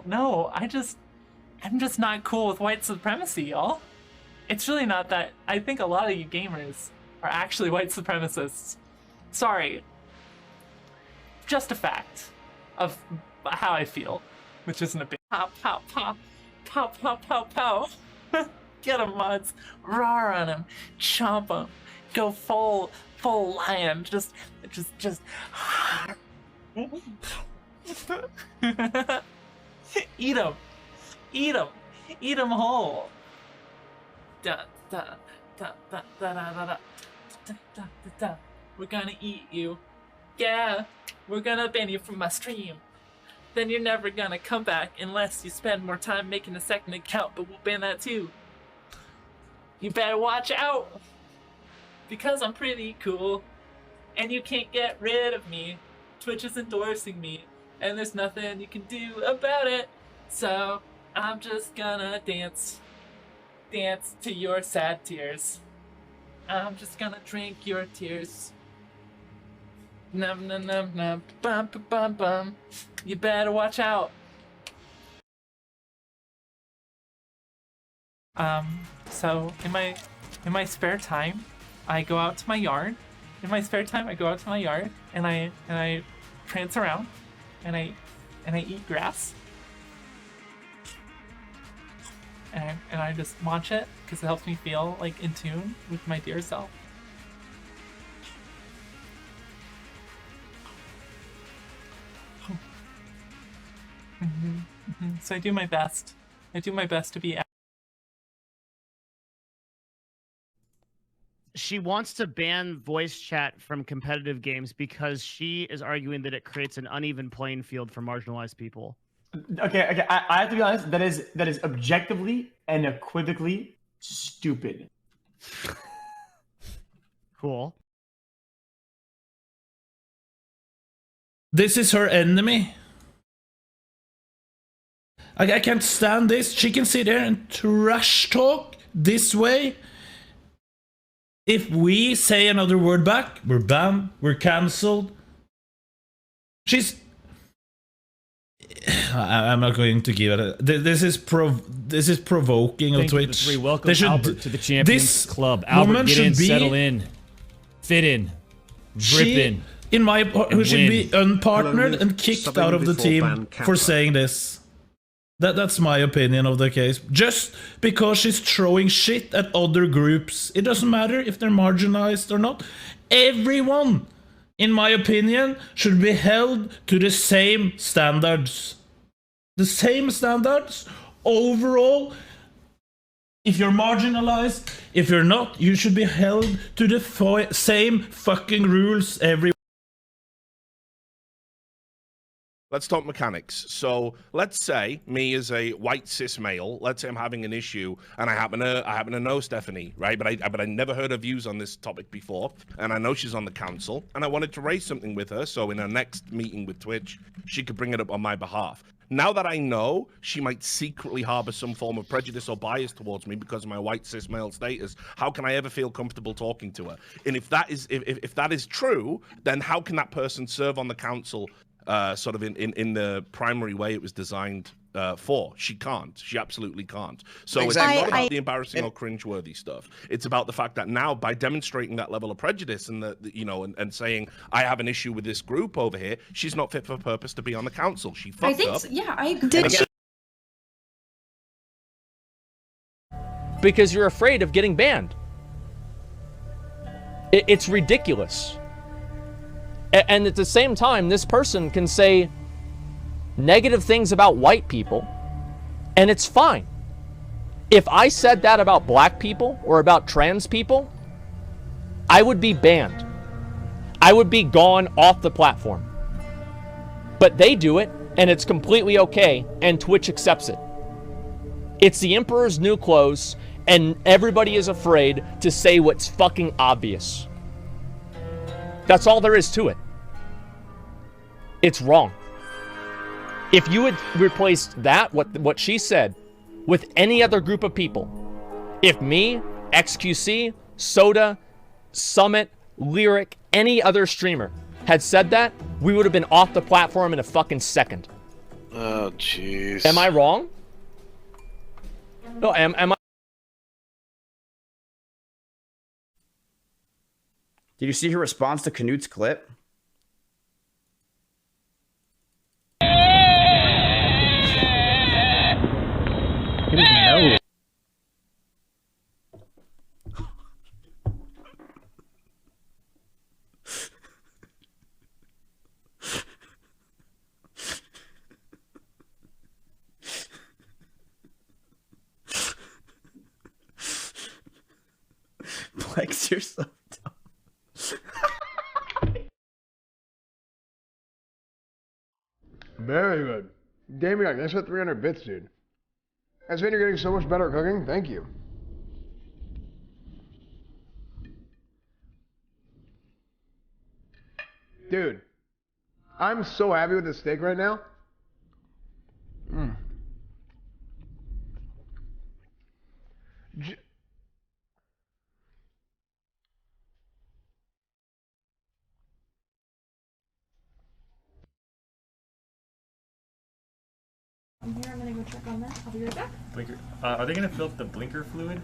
No, I'm just not cool with white supremacy, y'all. It's really not that. I think a lot of you gamers are actually white supremacists. Sorry. Just a fact of how I feel, which isn't a big pow, pow, pow, pow, pow, pow, pow. Get him, mods. Roar on him. Chomp him. Go full lion. Just. Eat him. Eat him. Eat him whole. Da da da da da da da da da da. We're gonna eat you. Yeah, we're gonna ban you from my stream. Then you're never gonna come back unless you spend more time making a second account, but we'll ban that too. You better watch out, because I'm pretty cool, and you can't get rid of me. Twitch is endorsing me, and there's nothing you can do about it. So I'm just gonna dance to your sad tears. I'm just gonna drink your tears. Num num num num bum bum bum bum. You better watch out. So in my spare time, I go out to my yard. In my spare time, I go out to my yard and I prance around, and I eat grass. And I just watch it because it helps me feel like in tune with my dear self. So I do my best. I do my best to be. She wants to ban voice chat from competitive games because she is arguing that it creates an uneven playing field for marginalized people. Okay. I have to be honest. That is objectively and equivocally stupid. Cool. This is her enemy. I can't stand this. She can sit there and trash talk this way. If we say another word back, we're banned, we're cancelled. I'm not going to give it. This is provoking on Twitch. Welcome They should, Albert to the Champions this Club. Albert, get in, settle in, fit in, drip in. In my who should be unpartnered Hello, and kicked out of the team for saying this. That's my opinion of the case. Just because she's throwing shit at other groups, it doesn't matter if they're marginalized or not. Everyone, in my opinion, should be held to the same standards. The same standards overall. If you're marginalized, if you're not, you should be held to the same fucking rules everywhere. Let's talk mechanics. So let's say me as a white cis male, let's say I'm having an issue and I happen to know Stephanie, right? But I never heard her views on this topic before, and I know she's on the council, and I wanted to raise something with her, so in her next meeting with Twitch, she could bring it up on my behalf. Now that I know she might secretly harbor some form of prejudice or bias towards me because of my white cis male status, how can I ever feel comfortable talking to her? And if that is true, then how can that person serve on the council sort of in the primary way it was designed for? She can't. She absolutely can't. So exactly. It's not about the embarrassing or cringeworthy stuff. It's about the fact that now, by demonstrating that level of prejudice and and saying I have an issue with this group over here, she's not fit for purpose to be on the council. She fucked up. Yeah, I agree. Because you're afraid of getting banned. It's ridiculous. And at the same time, this person can say negative things about white people, and it's fine. If I said that about black people or about trans people, I would be banned. I would be gone off the platform. But they do it, and it's completely okay, and Twitch accepts it. It's the emperor's new clothes, and everybody is afraid to say what's fucking obvious. That's all there is to it. It's wrong. If you had replaced that, what she said, with any other group of people, if me, XQC, Soda, Summit, Lyric, any other streamer had said that, we would have been off the platform in a fucking second. Oh, jeez. Am I wrong? No, am I? Did you see her response to Knut's clip? He doesn't know. Flex yourself down. Very good. Damian, thanks for 300 bits, dude. That's when you're getting so much better at cooking. Thank you. Dude, I'm so happy with this steak right now. Mm. I'm here. I'm gonna go check on that. I'll be right back. Blinker. Are they gonna fill up the blinker fluid?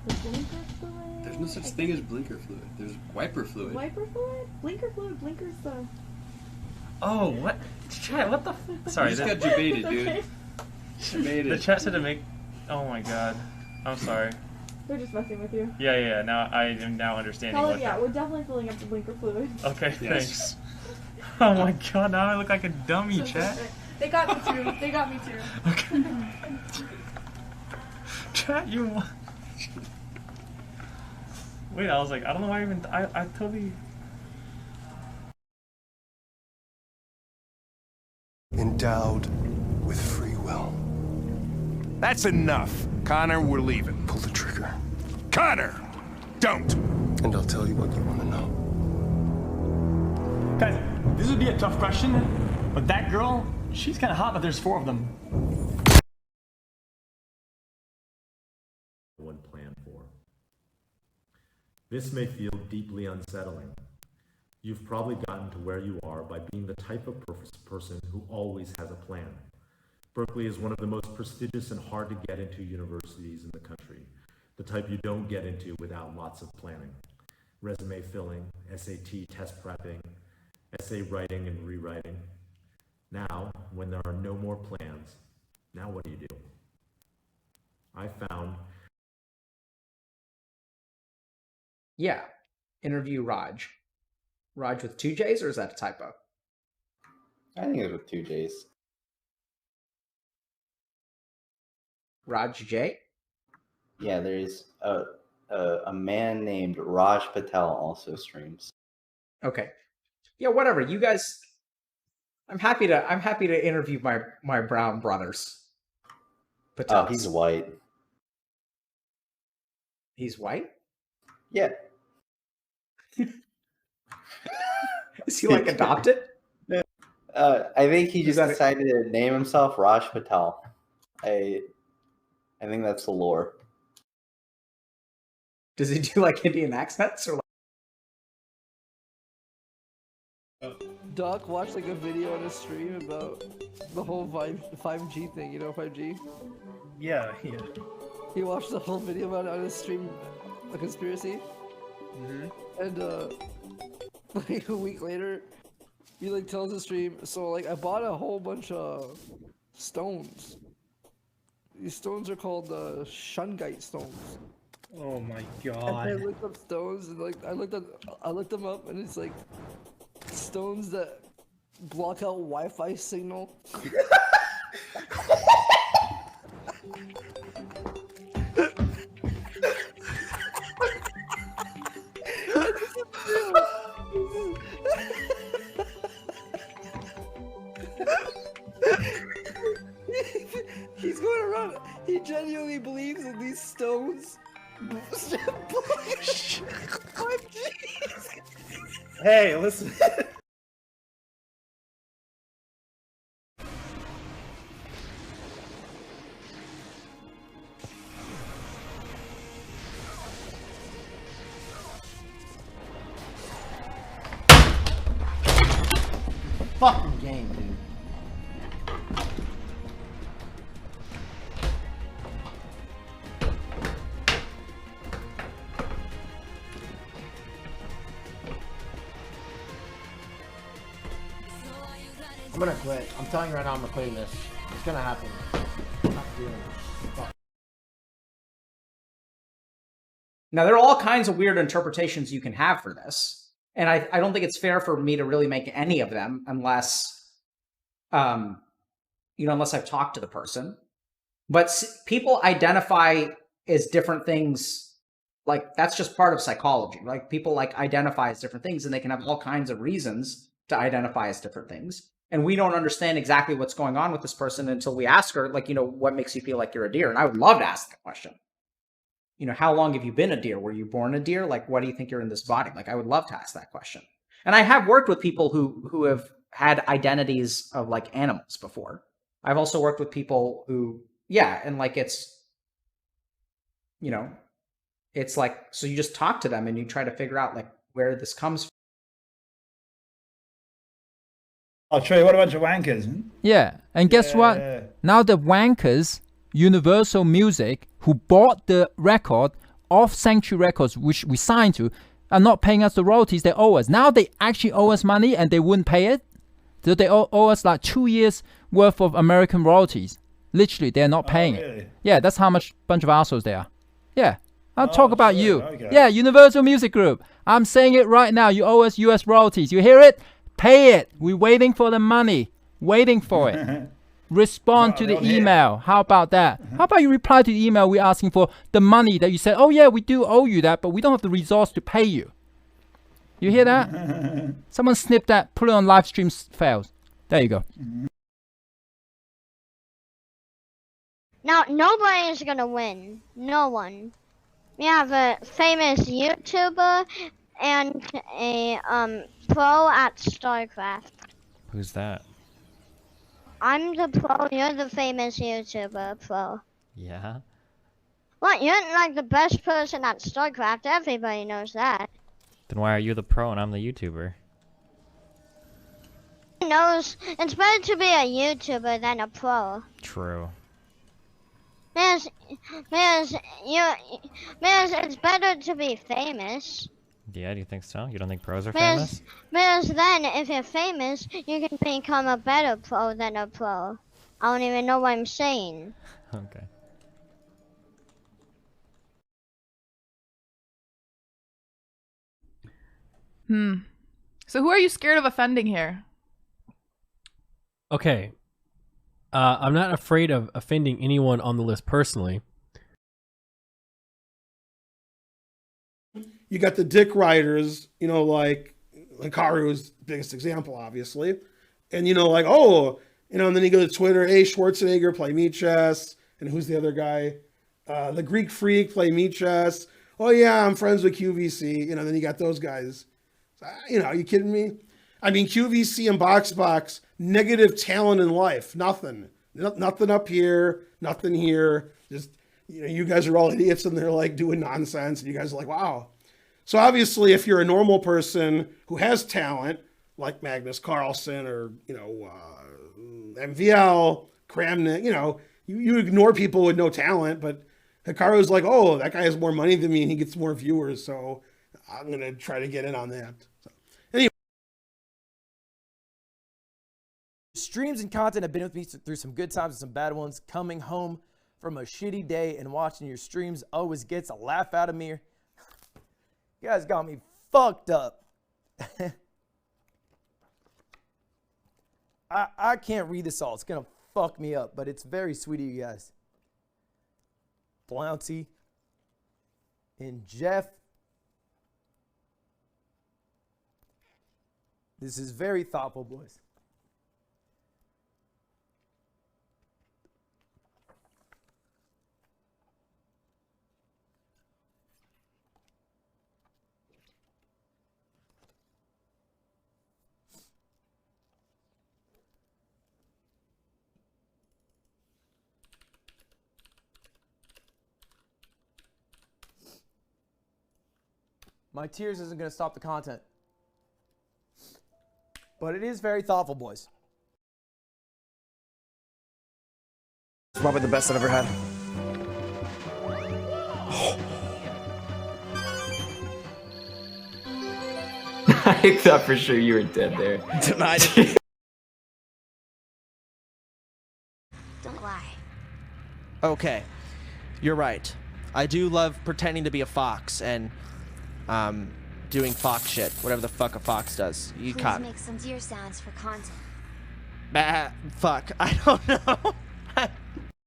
The blinker fluid? There's no such thing as blinker fluid. There's wiper fluid. Wiper fluid? Blinker fluid? Blinker's the... Oh, what? Chat, what the f... Sorry. You just got debated, dude. Okay. Debated. The chat said to make... Oh my god. I'm sorry. They're just messing with you. Yeah, now I am now understanding Colin, what yeah, we're definitely filling up the blinker fluid. Okay, Yes. thanks. Oh my god, now I look like a dummy, chat. They got me too. They got me too. Okay. Chat, you... Wait, I was like, I don't know why I even... I totally... Endowed with free will. That's enough. Connor, we're leaving. Pull the trigger. Connor! Don't! And I'll tell you what you want to know. Guys, this would be a tough question, but that girl, she's kind of hot, but there's 4 of them. One plan for. This may feel deeply unsettling. You've probably gotten to where you are by being the type of person who always has a plan. Berkeley is one of the most prestigious and hard to get into universities in the country. The type you don't get into without lots of planning. Resume filling, SAT test prepping, essay writing and rewriting. Now, when there are no more plans, now what do you do? I found... Yeah. Interview Raj. Raj with 2 J's, or is that a typo? I think it was with 2 J's. Raj J? Yeah, there's a man named Raj Patel also streams. Okay. Yeah, whatever. You guys, I'm happy to interview my brown brothers. Patels. Oh, he's white. He's white? Yeah. Is he like adopted? I think he just decided to name himself Raj Patel. I think that's the lore. Does he do like Indian accents or like... Doc watched like a video on a stream about the whole 5G thing, you know 5G? Yeah. He watched the whole video about it on his stream, a conspiracy. And like a week later, he like tells the stream, so like I bought a whole bunch of stones. These stones are called shungite stones. Oh my And I looked up stones and like I looked them up and it's like stones that block out Wi-Fi signal. He's going around. He genuinely believes that these stones. Hey, listen. Fucking game, dude. I'm gonna quit. I'm telling you right now, I'm quitting this. It's gonna happen. I'm not doing this. Fuck. Now, there are all kinds of weird interpretations you can have for this. And I don't think it's fair for me to really make any of them unless, unless I've talked to the person. But people identify as different things. Like, that's just part of psychology. Like, people like identify as different things, and they can have all kinds of reasons to identify as different things. And we don't understand exactly what's going on with this person until we ask her, like, what makes you feel like you're a deer? And I would love to ask that question. How long have you been a deer? Were you born a deer? Like, what do you think you're in this body? Like, I would love to ask that question. And I have worked with people who have had identities of, like, animals before. I've also worked with people who, and, like, it's like, so you just talk to them and you try to figure out, like, where this comes from. I'll show you. What about the wankers? Yeah, and guess what? Now the wankers, Universal Music, who bought the record of Sanctuary Records, which we signed to, are not paying us the royalties they owe us. Now they actually owe us money and they wouldn't pay it. So they owe us like 2 years worth of American royalties. Literally, they're not paying it. Yeah, that's how much bunch of assholes they are. Yeah, I'll talk about you. Okay. Yeah, Universal Music Group. I'm saying it right now. You owe us US royalties. You hear it? Pay it. We're waiting for the money. Waiting for it. Respond to the email. How about that? How about you reply to the email we're asking for the money that you said, oh yeah, we do owe you that, but we don't have the resource to pay you. You hear that? Someone snip that, put it on live stream fails. There you go. Now, nobody is gonna win. No one. We have a famous YouTuber and a pro at StarCraft. Who's that? I'm the pro, you're the famous YouTuber pro. Yeah? What, you're like the best person at StarCraft, everybody knows that. Then why are you the pro and I'm the YouTuber? Knows it's better to be a YouTuber than a pro. True. Because it's better to be famous. Yeah, do you think so? You don't think pros are famous? Because then, if you're famous, you can become a better pro than a pro. I don't even know what I'm saying. Okay. So who are you scared of offending here? Okay. I'm not afraid of offending anyone on the list personally. You got the dick riders, like Hikaru's biggest example, obviously. And, and then you go to Twitter, hey, Schwarzenegger, play me chess. And who's the other guy? The Greek Freak, play me chess. Oh, yeah, I'm friends with QVC. Then you got those guys. Are you kidding me? I mean, QVC and BoxBox, negative talent in life. Nothing. Nothing up here, nothing here. Just, you guys are all idiots and they're like doing nonsense. And you guys are like, wow. So obviously, if you're a normal person who has talent, like Magnus Carlsen or, MVL, Kramnik, you ignore people with no talent, but Hikaru's like, oh, that guy has more money than me and he gets more viewers, so I'm going to try to get in on that. So, anyway. Streams and content have been with me through some good times and some bad ones. Coming home from a shitty day and watching your streams always gets a laugh out of me. You guys got me fucked up. I can't read this all. It's going to fuck me up, but it's very sweet of you guys. Flouncy and Jeff. This is very thoughtful, boys. My tears isn't going to stop the content. But it is very thoughtful, boys. It's probably the best I've ever had. I thought for sure you were dead there. Denied. Okay, you're right. I do love pretending to be a fox and doing fox shit, whatever the fuck a fox does. You Please caught. make some deer sounds for content. Fuck, I don't know.